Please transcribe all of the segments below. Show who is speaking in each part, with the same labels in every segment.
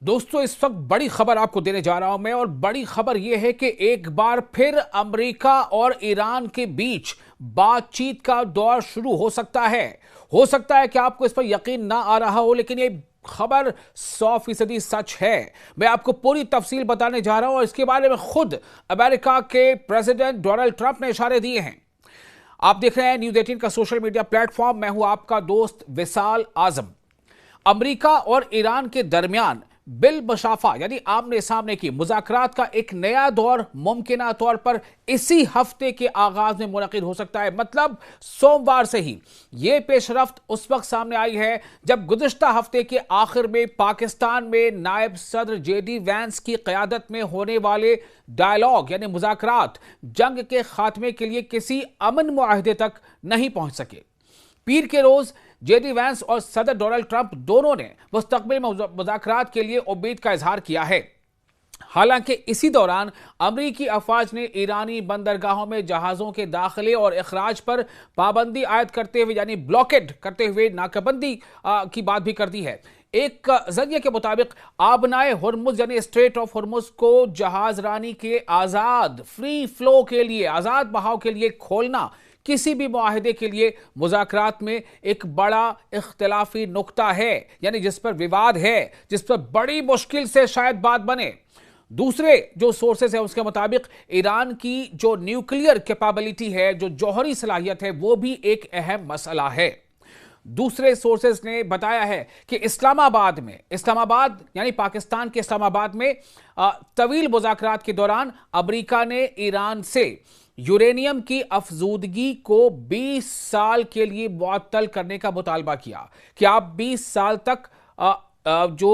Speaker 1: दोस्तों, इस वक्त बड़ी खबर आपको देने जा रहा हूं मैं, और बड़ी खबर यह है कि एक बार फिर अमेरिका और ईरान के बीच बातचीत का दौर शुरू हो सकता है। हो सकता है कि आपको इस पर यकीन ना आ रहा हो, लेकिन ये खबर 100% सच है। मैं आपको पूरी तफसील बताने जा रहा हूं और इसके बारे में खुद अमेरिका के प्रेसिडेंट डोनाल्ड ट्रंप ने इशारे दिए हैं। आप देख रहे हैं न्यूज़ 18 का सोशल मीडिया प्लेटफॉर्म। मैं हूं आपका दोस्त विशाल आजम। अमेरिका और ईरान के दरमियान बिल बशाफा यानी आमने सामने की मुज़ाकरात का एक नया दौर मुमकिना तौर पर इसी हफ्ते के आगाज में मुनक़िद हो सकता है। मतलब सोमवार से ही यह पेशरफ्त उस वक्त सामने आई है जब गुज़िश्ता हफ्ते के आखिर में पाकिस्तान में नायब सदर JD वैंस की क़यादत में होने वाले डायलॉग यानी मुज़ाकरात जंग के खात्मे के लिए किसी अमन मुआहदे तक नहीं पहुंच सके। पीर के रोज JD वैंस और सदर डोनाल्ड ट्रंप दोनों ने मुस्तकबिल में मुज़ाकरात के लिए उम्मीद का इजहार किया है। हालांकि इसी दौरान अमरीकी अफवाज ने ईरानी बंदरगाहों में जहाज़ों के दाखिले और अखराज पर पाबंदी आयद करते हुए यानी ब्लॉकेड करते हुए नाकाबंदी की बात भी कर दी है। एक जरिए के मुताबिक आबनाए हुर्मुज यानी स्ट्रेट ऑफ हुर्मुज को जहाज रानी के आज़ाद फ्री फ्लो के लिए, आज़ाद बहाव के लिए खोलना किसी भी मुआहदे के लिए मुज़ाकरात में एक बड़ा इख्तिलाफी नुक्ता है, यानी जिस पर विवाद है, जिस पर बड़ी मुश्किल से शायद बात बने। दूसरे जो सोर्सेस है उसके मुताबिक ईरान की जो न्यूक्लियर कैपेबिलिटी है, जो जौहरी सलाहियत है, वो भी एक अहम मसला है। दूसरे सोर्सेस ने बताया है कि इस्लामाबाद यानी पाकिस्तान के इस्लामाबाद में तवील मुज़ाकरात के दौरान अमेरिका ने ईरान से यूरेनियम की अफजूदगी को 20 साल के लिए मुअत्तल करने का मुतालबा किया कि आप 20 साल तक जो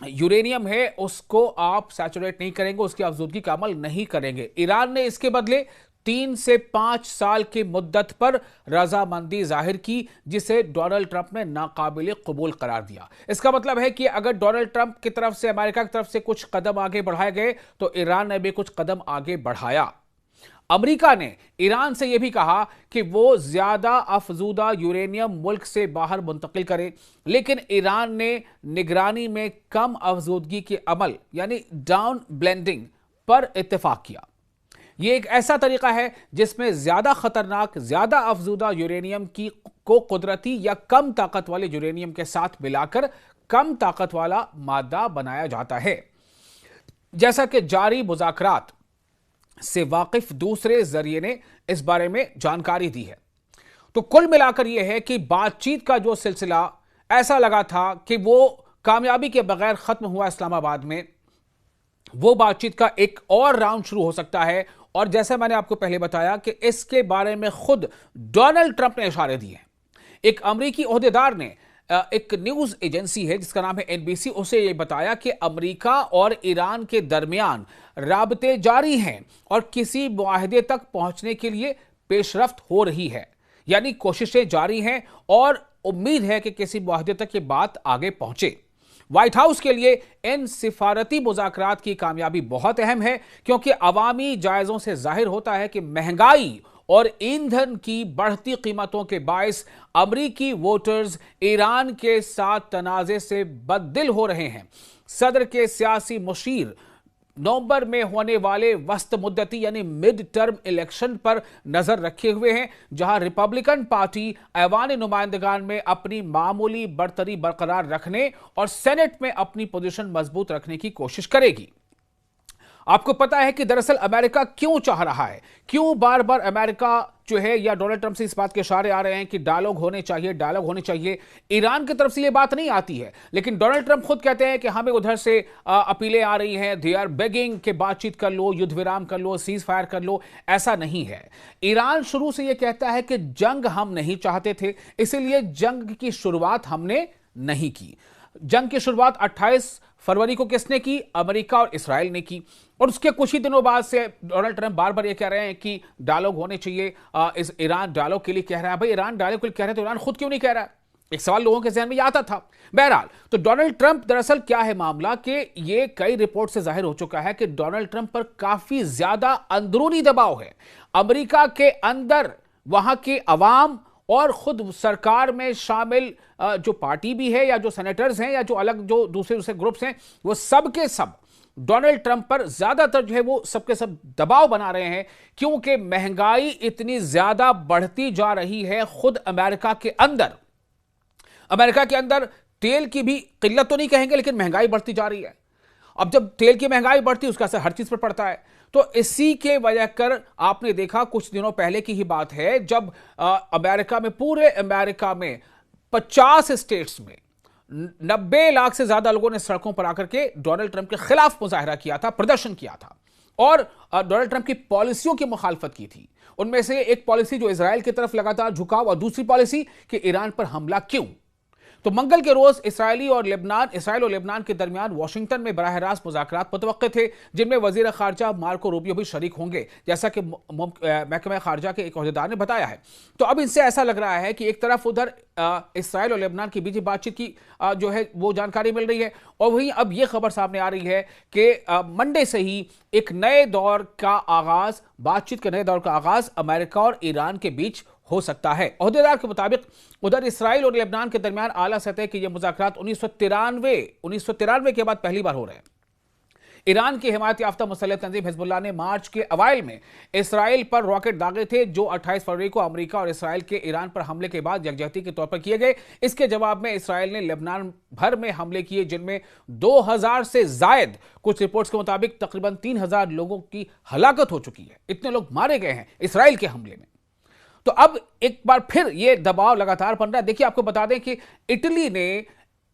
Speaker 1: यूरेनियम है उसको आप सैचुरेट नहीं करेंगे, उसकी अफजूदगी का अमल नहीं करेंगे। ईरान ने इसके बदले 3 से 5 साल की मुद्दत पर रजामंदी जाहिर की, जिसे डोनाल्ड ट्रंप ने नाकाबिल कबूल करार दिया। इसका मतलब है कि अगर डोनाल्ड ट्रंप की तरफ से, अमेरिका की तरफ से कुछ कदम आगे बढ़ाए गए तो ईरान ने भी कुछ कदम आगे बढ़ाया। अमेरिका ने ईरान से यह भी कहा कि वो ज्यादा अफजूदा यूरेनियम मुल्क से बाहर मुंतकिल करे, लेकिन ईरान ने निगरानी में कम अफजूदगी के अमल यानी डाउन ब्लेंडिंग पर इत्तेफाक किया। यह एक ऐसा तरीका है जिसमें ज्यादा खतरनाक, ज्यादा अफजूदा यूरेनियम को कुदरती या कम ताकत वाले यूरेनियम के साथ मिलाकर कम ताकत वाला मादा बनाया जाता है। जैसा कि जारी मुज़ाकरात से वाकिफ दूसरे जरिए ने इस बारे में जानकारी दी है। तो कुल मिलाकर यह है कि बातचीत का जो सिलसिला ऐसा लगा था कि वो कामयाबी के बगैर खत्म हुआ इस्लामाबाद में, वो बातचीत का एक और राउंड शुरू हो सकता है। और जैसे मैंने आपको पहले बताया कि इसके बारे में खुद डोनाल्ड ट्रंप ने इशारे दिए हैं। एक अमेरिकी ओहदेदार ने एक न्यूज एजेंसी है जिसका नाम है NBC, उसे यह बताया कि अमेरिका और ईरान के दरमियान राबते जारी हैं और किसी मुआहदे तक पहुंचने के लिए पेशरफ्त हो रही है, यानी कोशिशें जारी हैं और उम्मीद है कि किसी मुआहदे तक ये बात आगे पहुंचे। व्हाइट हाउस के लिए इन सिफारती मुज़ाकरात की कामयाबी बहुत अहम है, क्योंकि अवामी जायज़ों से जाहिर होता है कि महंगाई और ईंधन की बढ़ती कीमतों के बायस अमरीकी वोटर्स ईरान के साथ तनाज़े से बददिल हो रहे हैं। सदर के सियासी मुशीर नवंबर में होने वाले वस्त मुद्दती यानी मिड टर्म इलेक्शन पर नजर रखे हुए हैं, जहां रिपब्लिकन पार्टी ऐवान नुमाइंदगान में अपनी मामूली बढ़तरी बरकरार रखने और सेनेट में अपनी पोजीशन मजबूत रखने की कोशिश करेगी। आपको पता है कि दरअसल अमेरिका क्यों चाह रहा है, क्यों बार बार अमेरिका जो है या डोनाल्ड ट्रंप से इस बात के इशारे आ रहे हैं कि डायलॉग होने चाहिए, डायलॉग होने चाहिए। ईरान की तरफ से ये बात नहीं आती है, लेकिन डोनाल्ड ट्रंप खुद कहते हैं कि हमें उधर से अपीलें आ रही हैं, दे आर बेगिंग कि बातचीत कर लो, युद्ध विराम कर लो, सीज फायर कर लो। ऐसा नहीं है। ईरान शुरू से यह कहता है कि जंग हम नहीं चाहते थे, इसीलिए जंग की शुरुआत हमने नहीं की। जंग की शुरुआत 28 फरवरी को किसने की? अमेरिका और इसराइल ने की। और उसके कुछ ही दिनों बाद से डोनाल्ड ट्रंप बार बार ये कह रहे हैं कि डायलॉग होने चाहिए। इस ईरान डायलॉग के लिए कह रहा है। भाई ईरान डायलॉग के लिए कह रहे हैं तो ईरान खुद क्यों नहीं कह रहा है? एक सवाल लोगों के जहन में आता था। बहरहाल, तो डोनाल्ड ट्रंप दरअसल क्या है मामला कि ये कई रिपोर्ट से जाहिर हो चुका है कि डोनाल्ड ट्रंप पर काफी ज्यादा अंदरूनी दबाव है। अमेरिका के अंदर वहां के अवाम और खुद सरकार में शामिल जो पार्टी भी है या जो सेनेटर्स हैं या जो अलग जो दूसरे दूसरे ग्रुप्स हैं, वो सब के सब डोनाल्ड ट्रंप पर ज्यादातर जो है वो सबके सब दबाव बना रहे हैं, क्योंकि महंगाई इतनी ज्यादा बढ़ती जा रही है। खुद अमेरिका के अंदर तेल की भी किल्लत तो नहीं कहेंगे, लेकिन महंगाई बढ़ती जा रही है। अब जब तेल की महंगाई बढ़ती है, उसका असर हर चीज पर पड़ता है। तो इसी के वजह कर आपने देखा, कुछ दिनों पहले की ही बात है, जब पूरे अमेरिका में 50 स्टेट्स में 90 लाख से ज्यादा लोगों ने सड़कों पर आकर के डोनाल्ड ट्रंप के खिलाफ मुजाहरा किया था, प्रदर्शन किया था और डोनाल्ड ट्रंप की पॉलिसियों की मुखालफत की थी। उनमें से एक पॉलिसी जो इजराइल की तरफ लगातार झुकाव, और दूसरी पॉलिसी कि ईरान पर हमला क्यों। तो मंगल के रोज इसराइल और लेबनान के दरमियान वॉशिंगटन में बराह रास्त मुज़ाकरात मुतवक्के थे, जिनमें वजीर खारजा मार्को रूबियो भी शरीक होंगे, जैसा कि महकमा खारजा के एक ओहदेदार ने बताया है। तो अब इनसे ऐसा लग रहा है कि एक तरफ उधर इसराइल और लेबनान के बीच बातचीत की जो है वो जानकारी मिल रही है, और वहीं अब यह खबर सामने आ रही है कि मंडे से ही एक नए दौर का आगाज, बातचीत के नए दौर का आगाज अमेरिका और ईरान के बीच हो सकता है। ओहदेदार के मुताबिक उधर इसराइल और लेबनान के दरमियान आला सतह के ये मुज़ाकरात 1993 के बाद पहली बार हो रहे हैं। ईरान की हिमायत याफ्ता मुसल्लह तंजीम हिजबुल्लाह ने मार्च के अवाइल में इसराइल पर रॉकेट दागे थे, जो 28 फरवरी को अमेरिका और इसराइल के ईरान पर हमले के बाद यकजहती के तौर पर किए गए। इसके जवाब में इसराइल ने लेबनान भर में हमले किए, जिनमें 2000 से जायद, कुछ रिपोर्ट्स के मुताबिक तकरीबन 3000 लोगों की हलाकत हो चुकी है। इतने लोग मारे गए हैं इसराइल के हमले में। तो अब एक बार फिर यह दबाव लगातार बन रहा है। देखिए, आपको बता दें कि इटली ने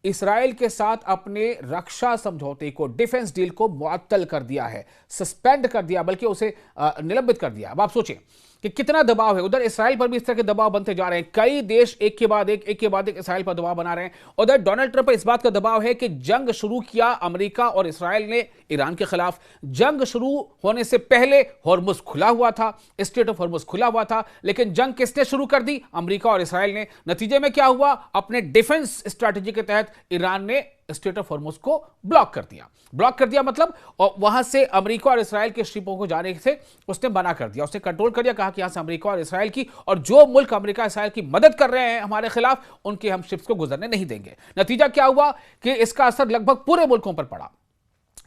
Speaker 1: इसराइल के साथ अपने रक्षा समझौते को, डिफेंस डील को मुअत्तल कर दिया है, सस्पेंड कर दिया, बल्कि उसे निलंबित कर दिया। अब आप सोचें कि कितना दबाव है। उधर इसराइल पर भी इस तरह के दबाव बनते जा रहे हैं। कई देश एक के बाद एक इसराइल पर दबाव बना रहे हैं। उधर डोनाल्ड ट्रंप पर इस बात का दबाव है कि जंग शुरू किया अमेरिका और इसराइल ने ईरान के खिलाफ। जंग शुरू होने से पहले हॉर्मुज खुला हुआ था, स्ट्रेट ऑफ हॉर्मुज खुला हुआ था, लेकिन जंग किसने शुरू कर दी? अमेरिका और इसराइल ने। नतीजे में क्या हुआ? अपने डिफेंस स्ट्रैटेजी के तहत ईरान ने स्ट्रेट ऑफ हॉर्मुज को ब्लॉक कर दिया मतलब, और वहां से अमेरिका और इसराइल के शिपों को जाने से उसने मना कर दिया, उसने कंट्रोल कर दिया। कहा कि यहां से अमेरिका और इसराइल की, और जो मुल्क अमेरिका इसराइल की मदद कर रहे हैं हमारे खिलाफ, उनके हम शिप्स को गुजरने नहीं देंगे। नतीजा क्या हुआ कि इसका असर लगभग पूरे मुल्कों पर पड़ा,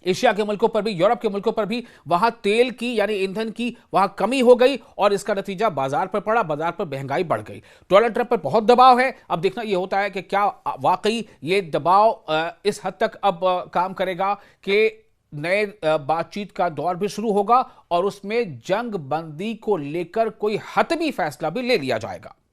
Speaker 1: एशिया के मुल्कों पर भी, यूरोप के मुल्कों पर भी। वहां तेल की यानी ईंधन की वहां कमी हो गई, और इसका नतीजा बाजार पर पड़ा, बाजार पर महंगाई बढ़ गई। डोनाल्ड ट्रंप पर बहुत दबाव है। अब देखना यह होता है कि क्या वाकई ये दबाव इस हद तक अब काम करेगा कि नए बातचीत का दौर भी शुरू होगा और उसमें जंग बंदी को लेकर कोई हतमी फैसला भी ले लिया जाएगा।